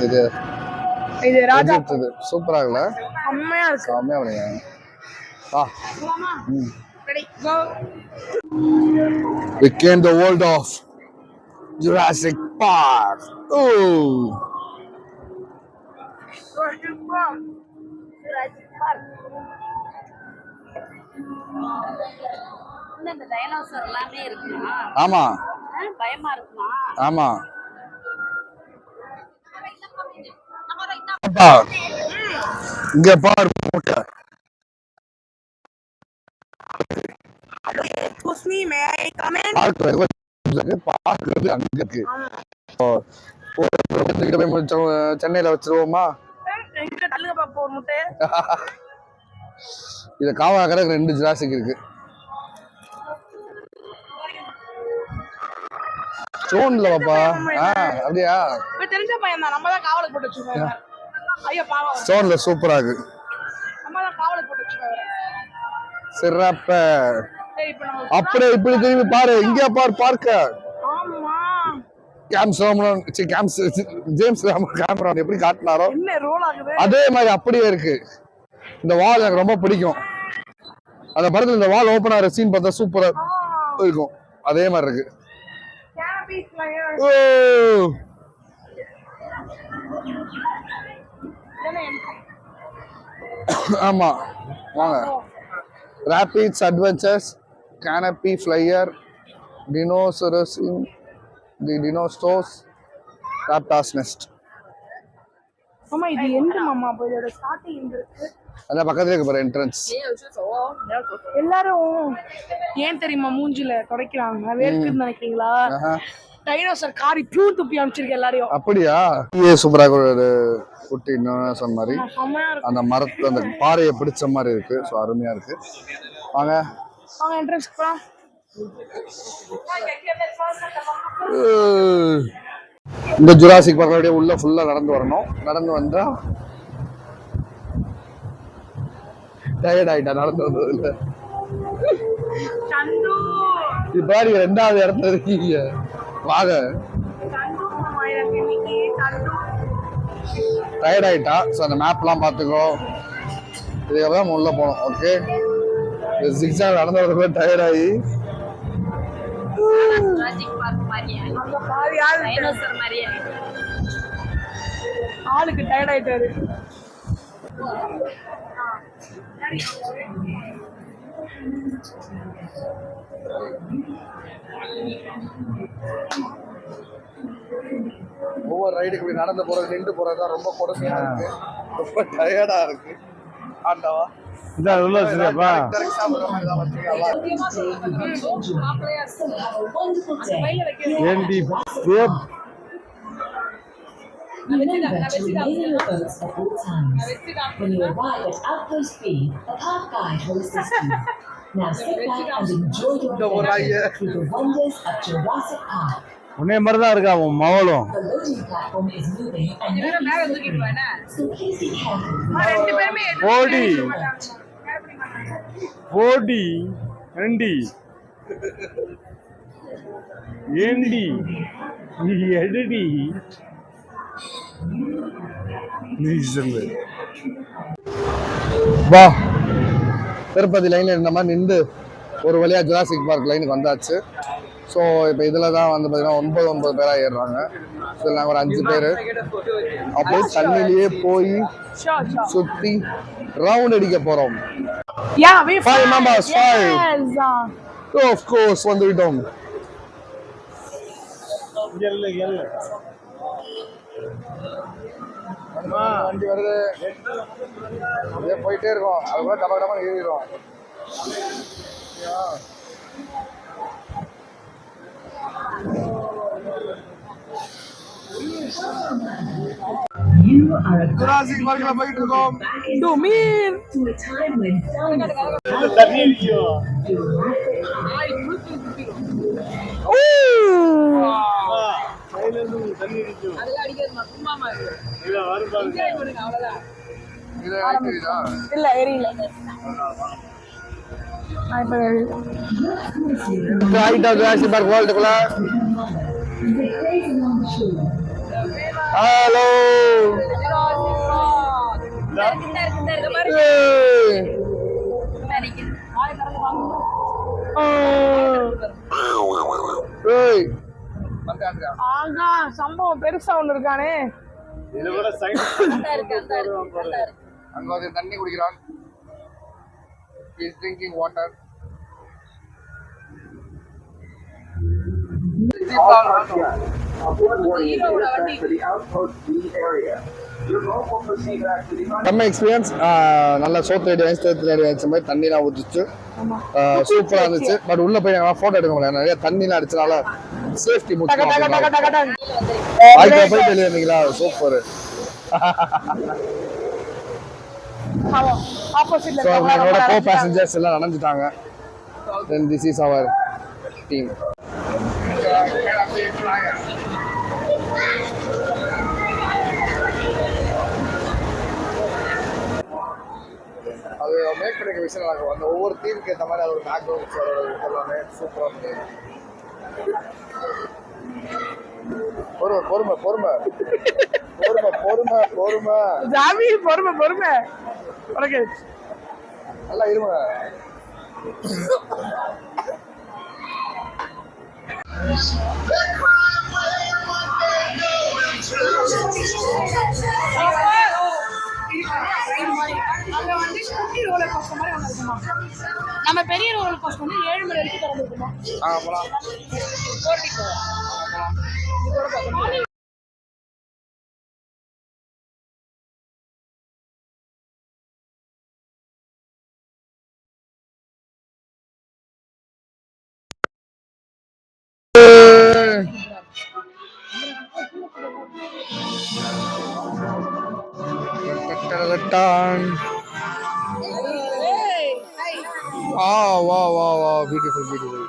இது இது ராஜா சூப்பரா இருக்குல்ல? செம்மையா இருக்கு. செம்மையா பண்ணிருக்காங்க. Ready go. We came the world of Jurassic Park. இந்த டைனோசர் எல்லாமே இருக்குமா? ஆமா. பயமா இருக்குமா? ஆமா. இங்க பாரு முட்டை. Excuse me, may I come in? Park அங்க இருக்கு. சென்னையில வச்சிருவோமா? எங்க தள்ளுங்க பாப்போம் ஒரு முட்டை. இது காவா கடக்கு 2 ஜுராசிக் இருக்கு. ஸ்டோன்ல பாப்பா. அப்படியா? இப்ப தெரிஞ்ச பையன் தான். நம்ம தான் காவலுக்கு போட்டு வச்சிருக்கோம். ஐயா பாவம். ஸ்டோன்ல சூப்பரா இருக்கு. நம்ம தான் காவலுக்கு போட்டு வச்சிருக்கோம். சிறப்ப. அப்படியே இப்படி திரும்பி பாரு. இங்க பாரு பார்க்க. ஆமா. ஜேம்ஸ் கேமரா எப்படி காட்டினாரோ என்ன ரோல் ஆகுது அதே மாதிரி அப்படியே இருக்கு. இந்த வால் எனக்கு ரொம்ப பிடிக்கும். அந்த படத்துல இந்த வால் ஓபன் ஆகிற சீன் பார்த்தா சூப்பரா இருக்கும். அதே மாதிரி இருக்கு. ஆமா வாங்க. Rabbits adventures canopy flyer dinosaurs in the dinosaurs raptors nest. மாமா இது எங்க மாமா அப்ப இதோட ஸ்டார்டிங் எங்க இருக்கு? அத பக்கத்துல இருக்கு பாரு என்ட்ரன்ஸ். எல்லாரும் ஏன் தெரியுமா மூஞ்சில துடைக்கிறாங்க? வேர்க்குன்னு நினைக்கிறீங்களா? டைனோசர் காரி பியூ துப்பி அனுப்பிச்சிருக்க எல்லாரையும். அப்படியா? ஏ சூப்பரா ஒரு குட்டி சொன்ன மாதிரி அந்த மரத்து அந்த பாறையை பிடிச்ச மாதிரி இருக்கு. ஸோ அருமையா இருக்கு. வாங்க வாங்க என்ட்ரன்ஸ் போலாம். இந்த ஜுராசிக் பார்க் உள்ள ஃபுல்லா நடந்து வரணும். நடந்து வந்தா டயர்ட் ஆயிட்டா நடந்து வந்தது இல்ல. இப்ப பாருங்க 2வது இடத்துல இருக்கீங்க. வாங்க. டயர்ட் ஆயிட்டா. ஸோ அந்த மேப்லாம் பார்த்துக்கோ. இதுக்கப்புறம் உள்ள போனோம். ஓகே சிக்ஸாக நடந்து வரதுக்குள்ள டயர்ட் ஆகி ஆளுக்கு டயர்ட் ஆயிட்டாரு. ஒவ்வொரு ரைடுக்கு இப்படி நடந்து போறது நின்று போறதுதான் ரொம்ப கொடுமையா இருக்கு. ரொம்ப டயர்டா இருக்கு. ஆண்டவா இதான் உள்ள வச்சிருக்கப்பா. ஏண்டி vape Remember to remain in your boats at all times. When you arrive at outpost B, a park guide will assist you. Now sit back and enjoy your adventure through the wonders of Jurassic Park. உன்னை மாதிரி தான் இருக்கா உன் மவளும். The loading platform is moving and so please be careful. ரெண்டு பேருமே ஓடி ஓடி ஏண்டி ஏண்டி நீ எடடி நீ சொல்லு. வா திருப்பதி லைன்ல இருந்த மாதிரி நின்று ஒரு வழியா ஜுராசிக் பார்க் லைனுக்கு வந்தாச்சு. ஸோ இப்போ இதில் தான் வந்து பார்த்தீங்கன்னா 9 பேராக ஏறுறாங்க. ஸோ நாங்கள் ஒரு 5 பேர் அப்படியே தண்ணிலேயே போய் சுற்றி ரவுண்ட் அடிக்க போகிறோம். Five members, five. Oh, of course, வந்துவிட்டோம். வண்டி வருது. அப்படியே போயிட்டே இருக்கோம். அதுக்குள்ள டபா டபா ஏறிடும். ஜுராசிக் பார்க்ல போயிட்டு இருக்கோம். டொமீன் இல்ல எரியல. ஜுராசிக் பார்க் வேர்ல்டுக்குள்ள. ஹலோ ஆகா சம்பவம் பெருசா ஒண்ணு இருக்கானே. அங்க வந்து தண்ணி குடிக்கிறான். He's drinking water. நம்ம எக்ஸ்பீரியன்ஸ் நல்ல சோத்து ரெடி ஆயிடுச்சு, தேர்த்து ரெடி ஆயிடுச்சு மாதிரி தண்ணிலாம் ஊற்றிச்சு சூப்பராக இருந்துச்சு. பட் உள்ள போய் எல்லாம் ஃபோட்டோ எடுக்க முடியாது, நிறைய தண்ணிலாம் அடிச்சனால சேஃப்டி முக்கியம். போய் வெளியே இருந்தீங்களா? சூப்பர். ஆப்போசிட்ல ஸோ என்னோட கோ பேசஞ்சர்ஸ் எல்லாம் நனைஞ்சிட்டாங்க. Then this is our team. அது மேக் பண்ணிக்க விஷயம் நாங்கள் அந்த ஒவ்வொரு தீமுக்கு ஏற்ற மாதிரி அது ஒரு பேக்ரவுண்ட் எல்லாமே சூப்பராக பண்ணிடுது. பொறுமை பொறுமை பொறுமை பொறுமை பொறுமை பொறுமை ஜாமி பொறுமை பொறுமை. உனக்கு நல்லா இருங்க. நம்ம பெரிய ரோலர் கோஸ்டர் வந்து 7 மணி வரைக்கும் திறந்துருக்குமா? போலாம். Wow, beautiful, beautiful.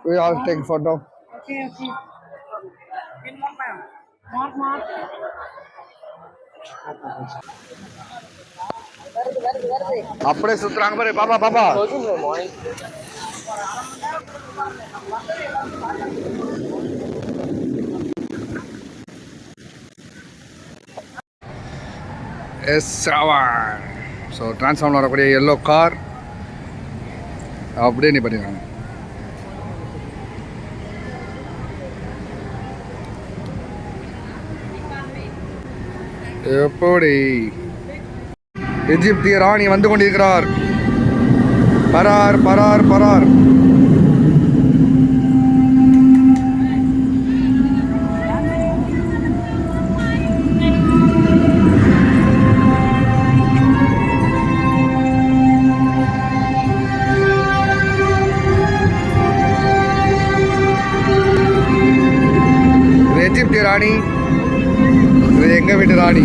We all take photo. Okay. Mark. அப்படியே சுத்துறாங்க பாரு. பாப்பா S7. ஸோ டிரான்ஸ்ஃபார்மர் வரக்கூடிய எல்லோ கார் அப்படியே நீ பண்ணிடுறாங்க. எப்படி எகிப்திய ராணி வந்து கொண்டிருக்கிறார். பரார். எகிப்திய ராணி, இது எங்க வீட்டு ராணி.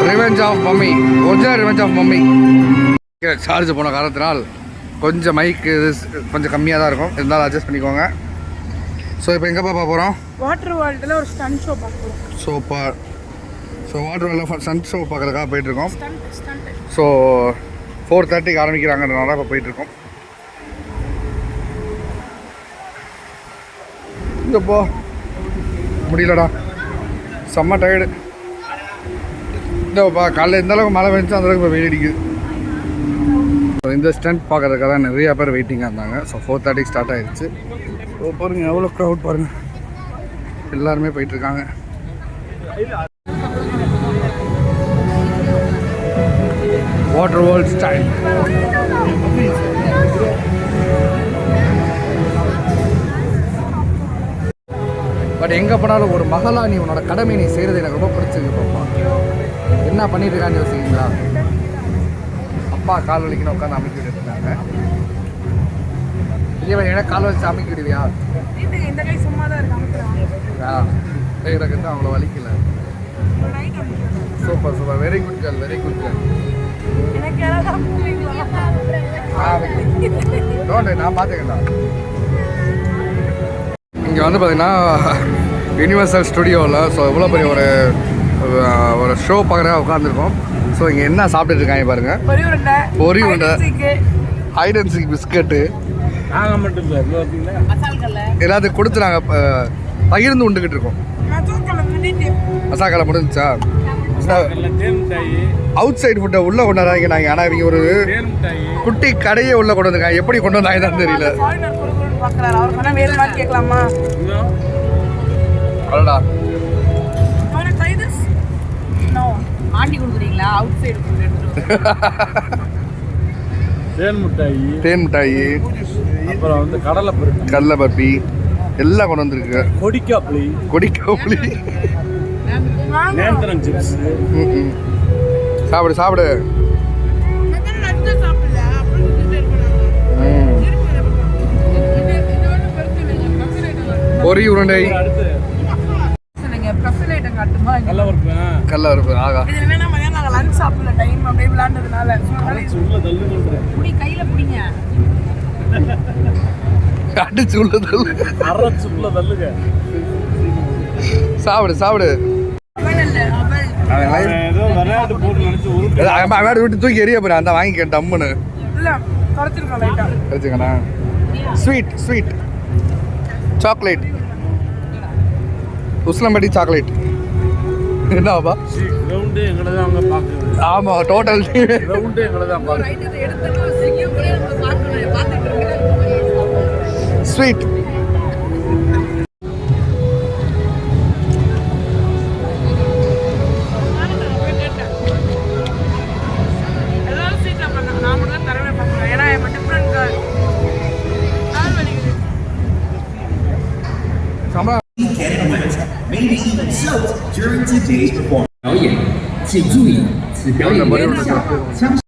Revenge of mummy, original revenge of mummy. Charge போன காரணத்தினால் கொஞ்சம் மைக்கு கொஞ்சம் கம்மியாக தான் இருக்கும், இருந்தாலும் அட்ஜஸ்ட் பண்ணிக்கோங்க. ஸோ இப்போ எங்கே பார்க்க போகிறோம்? வாட்டர் வேர்ல்டில் ஒரு ஸ்டண்ட் ஷோ பார்க்குறோம். ஸோ வாட்டர் வேர்ல்டில் ஸ்டண்ட் ஷோ பார்க்குறதுக்காக போயிட்டுருக்கோம். ஸோ 4:30க்கு ஆரம்பிக்கிறாங்கன்றனால இப்போ போயிட்டுருக்கோம். இங்கப்போ முடியலடா, செம்ம டயர்டு. இந்தப்பா காலையில் எந்த அளவுக்கு மழை வந்துச்சு அந்தளவுக்கு இப்போ வெயில் அடிக்குது. ஸோ இந்த ஸ்டண்ட் பார்க்கறதுக்காக தான் நிறையா பேர் வெயிட்டிங்காக இருந்தாங்க. ஸோ 4:30க்கு ஸ்டார்ட் ஆகிடுச்சு. ஸோ பாருங்கள் எவ்வளோ க்ரௌட் பாருங்கள், எல்லாருமே போயிட்டுருக்காங்க. Water world style. பட் எங்கே போனாலும் ஒரு மகளா நீ உன்னோட கடமை நீ செய்கிறது எனக்கு ரொம்ப பிடிச்சிருக்கு. பாப்பா என்ன பண்ணிட்டு இருக்கான்னு யோசிக்கிறீங்களா? அப்பா கால் வலிக்கணும் உட்காந்து அமைக்க விட்டுருக்காங்க. இதே எனக்கு கால் வலிச்சு அமைக்க விடுவியா? இந்த கை சும்மா தான் எனக்கு வந்து அவங்கள வலிக்கல. Super very good girl. நான் பார்த்துக்கேன்டா. இங்கே வந்து பார்த்தீங்கன்னா யூனிவர்சல் ஸ்டுடியோவில் ஸோ எவ்வளோ பெரிய ஒரு ஷோ பார்க்குறதா உட்காந்துருக்கோம். ஸோ ஸோ இங்கே என்ன சாப்பிட்டுட்டு இருக்காங்க பாருங்க. பொரி உருண்டை, பொரி உருண்டை, hide and seek, hide and seek biscuit நாங்கள் மட்டும் இல்லை பார்த்தீங்களா எல்லாத்துக்கும் கொடுத்து நாங்கள் பகிர்ந்து உண்டுக்கிட்டு இருக்கோம். மசாலா மினிட்டு. மசாக்கால முடிஞ்சுச்சா? தேன் மிட்டாயி அவுட் சைடு ஃபுட்டை உள்ளே கொண்டு வராங்க நாங்கள். ஆனால் இவங்க ஒரு தேன் மிட்டாயி குட்டி கடையை உள்ளே கொண்டு வந்திருக்காங்க. எப்படி கொண்டு வந்தாங்க தான் தெரியல. ஃபாரினர் குறுகுறுன்னு பார்க்குறாரு. அவர் வேணா வேணுமான்னு கேட்கலாமா? இன்னும் அடடா அவனை try this? No. ஆண்டி கொடுக்குறீங்களா அவுட் சைடு தேன் மிட்டாயி தேன் மிட்டாயி, அப்புறம் வந்து கடலை பருப்பு கடலை பர்பி எல்லாம் கொண்டு வந்திருக்கு. கொடிக்காப்புளி கொடிக்கோப்புளி. நேந்திரம் சிப்ஸ் சாப்பிடு சாப்பிடு. பொரி உருண்டை, அடுத்து ஸ்பெஷல் ஐட்டம் காட்டுமா? கடலை பருப்பு கடலை பருப்பு. ஆகா இது என்னன்னா மதியானம் நாங்கள் லஞ்ச் சாப்பிடல டைம் அப்படியே விளையாண்டதுனால உள்ள தள்ளு சொல்கிறேன் புடி கையில பிடிங்க அடிச்சு உள்ளது. அரைச்சு உள்ள தள்ளுங்க சாப்பிடு சாப்பிடு. அவன் ஏதோ விளையாட்டு போட்டு நினைச்சு உருட்டு அவன் விட்டு தூக்கி எரிய போறேன். அந்த வாங்கிக்க டம்முன்னு இல்லை குறைச்சிருக்கோம் லைட்டா. வச்சுக்கண்ணா. Sweet sweet chocolate, Usilampatti chocolate. என்னப்பா? கிரவுண்டு எங்களை தான் அவங்க பார்க்குது. ஆமாம், டோட்டல் கிரவுண்டு எங்களை தான் பார்க்குது. ஸ்வீட். எல்லாரும் சீட்ல பண்ணாங்க. நான் மட்டும் தான் தரவே பார்க்குறேன். ஏன்னா என் டிஃப்ரெண்ட் கால் வலிக்குது. சம்பளம். maybe even soaked during today's performance. 表演，请注意，此表演原将